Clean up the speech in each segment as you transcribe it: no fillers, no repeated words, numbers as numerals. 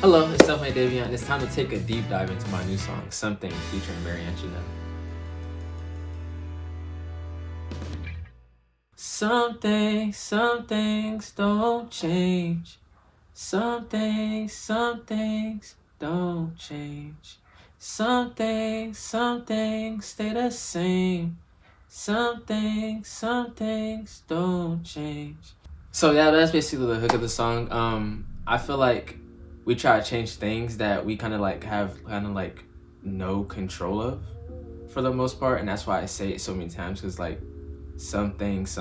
Hello, it's Davion, and it's time to take a deep dive into my new song, Something, featuring Maryanne. Some things don't change. Some things don't change. Some things stay the same. Some things don't change. So yeah, that's basically the hook of the song. I feel like we try to change things that we kind of like have no control of for the most part, and that's why I say it so many times, because like some things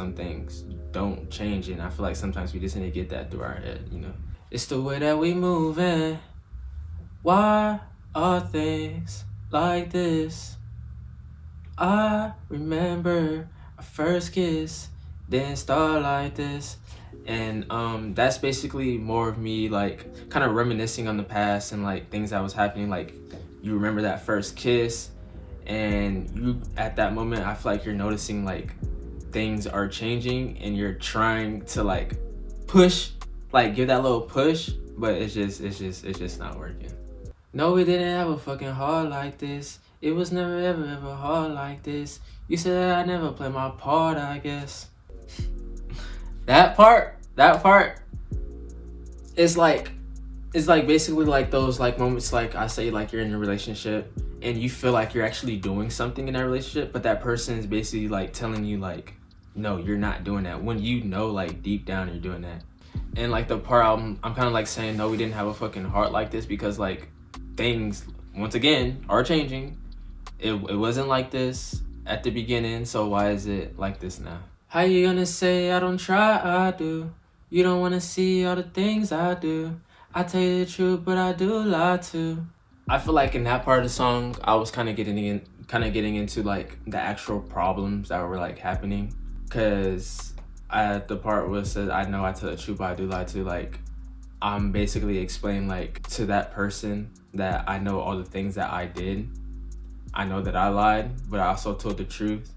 don't change, and I feel like sometimes we just need to get that through our head. It's the way that we moving. Why are things like this? I remember our first kiss didn't start like this. And that's basically more of me like kind of reminiscing on the past and like things that was happening. Like, you remember that first kiss, and you at that moment, I feel like you're noticing like things are changing, and you're trying to like push, like give that little push, but it's just not working. No, we didn't have a fucking heart like this. It was never ever hard like this. You said that I never play my part, I guess. That part is like, it's like basically like those like moments, like I say, like you're in a relationship and you feel like you're actually doing something in that relationship, but that person is basically like telling you like, no, you're not doing that, when you know like deep down you're doing that. And like the part I'm kind of like saying, no, we didn't have a fucking heart like this, because like things once again are changing. It wasn't like this at the beginning, so why is it like this now? How you gonna say I don't try? I do. You don't wanna see all the things I do. I tell you the truth, but I do lie too. I feel like in that part of the song, I was kind of getting into like the actual problems that were like happening, cause the part where it says I know I tell the truth, but I do lie too. Like, I'm basically explaining like to that person that I know all the things that I did. I know that I lied, but I also told the truth.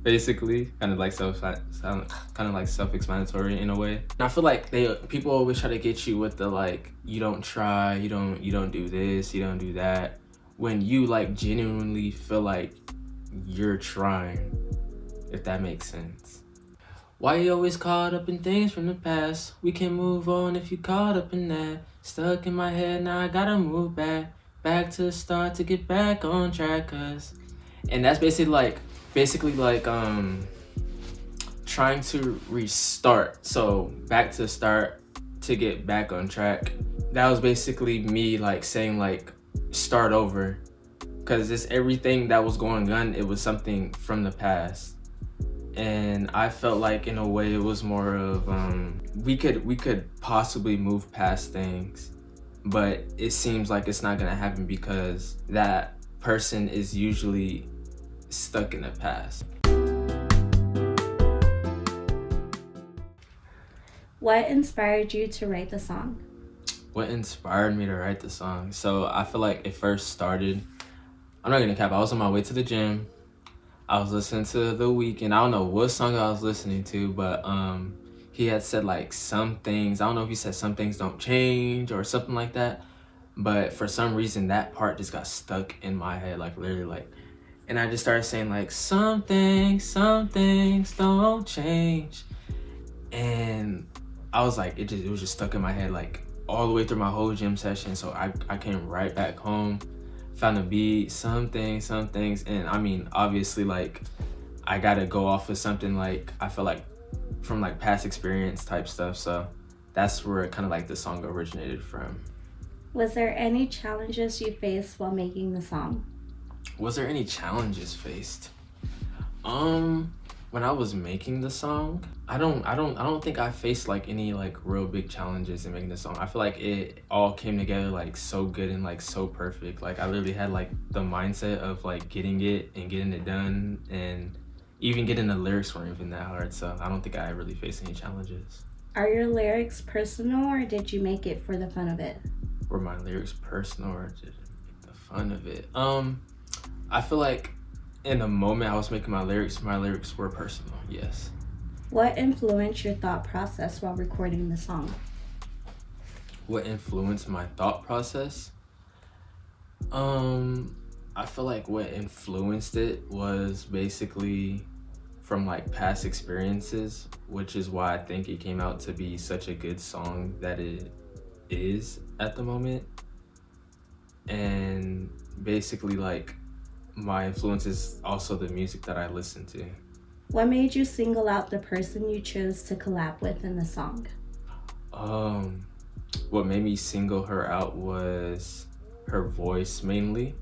Basically, kind of like self-explanatory in a way. And I feel like people always try to get you with the like, you don't try, you don't do this, you don't do that, when you like genuinely feel like you're trying, if that makes sense. Why you always caught up in things from the past? We can move on if you caught up in that. Stuck in my head, now I gotta move back to the start to get back on track, and that's basically like trying to restart. So back to the start to get back on track. That was basically me like saying like start over, because it's everything that was going on, it was something from the past. And I felt like in a way it was more of we could possibly move past things, but it seems like it's not gonna happen because that person is usually stuck in the past. What inspired you to write the song? What inspired me to write the song? So I feel like it first started, I'm not gonna cap, I was on my way to the gym. I was listening to The Weeknd. I don't know what song I was listening to, but he had said like some things. I don't know if he said some things don't change or something like that, but for some reason that part just got stuck in my head, like literally like, and I just started saying like some things don't change, and I was like, it was just stuck in my head like all the way through my whole gym session. So I came right back home, found a beat, some things, and I mean, obviously, like, I gotta go off of something like I feel like from like past experience type stuff. So that's where kind of like the song originated from. Was there any challenges you faced while making the song? Was there any challenges faced? When I was making the song, I don't think I faced like any like real big challenges in making the song. I feel like it all came together like so good and like so perfect. Like, I literally had like the mindset of like getting it done, and even getting the lyrics weren't even that hard. So I don't think I really faced any challenges. Are your lyrics personal, or did you make it for the fun of it? Were my lyrics personal, or did it make the fun of it? I feel like in the moment I was making my lyrics were personal, yes. What influenced your thought process while recording the song? What influenced my thought process? I feel like what influenced it was basically from like past experiences, which is why I think it came out to be such a good song that it is at the moment. And basically, like, my influence is also the music that I listen to. What made you single out the person you chose to collab with in the song? Um, what made me single her out was her voice mainly.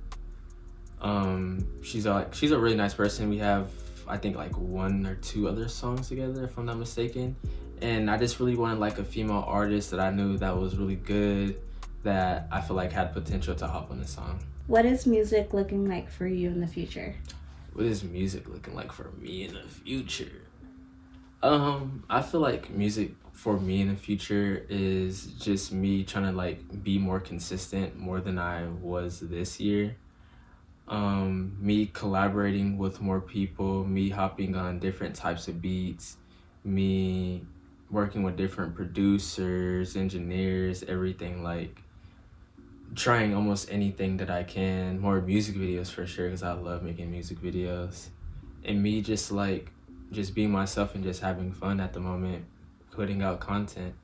She's a really nice person. We have, I think, like one or two other songs together, if I'm not mistaken. And I just really wanted like a female artist that I knew that was really good, that I feel like had potential to hop on the song. What is music looking like for you in the future? What is music looking like for me in the future? I feel like music for me in the future is just me trying to like be more consistent more than I was this year. Me collaborating with more people, me hopping on different types of beats, me working with different producers, engineers, everything, like trying almost anything that I can. More music videos for sure, because I love making music videos. And me just being myself and just having fun at the moment, putting out content.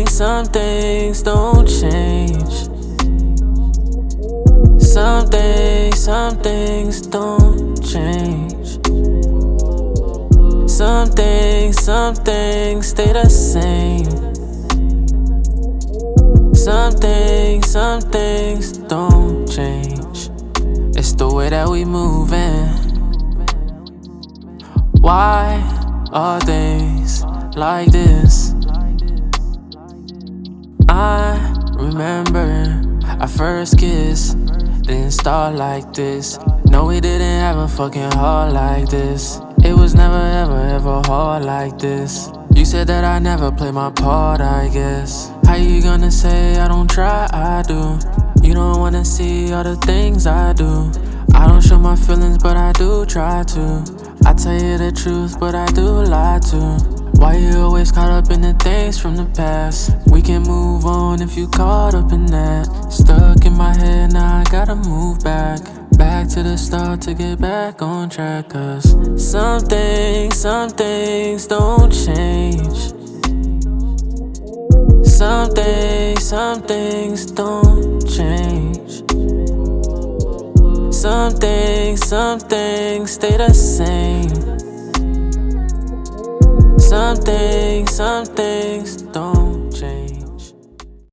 Some things don't change. Some things don't change. Some things stay the same. Some things don't change. It's the way that we moving. Why are things like this? I remember our first kiss didn't start like this. No, we didn't have a fucking heart like this. It was never ever hard like this. You said that I never play my part, I guess. How you gonna say I don't try? I do. You don't wanna see all the things I do. I don't show my feelings, but I do try to. I tell you the truth, but I do lie too. Why you always caught up in the things from the past? We can move on if you caught up in that. Stuck in my head, now I gotta move back to the start to get back on track. Cause some things don't change. Some things don't change. Some things stay the same. Some things don't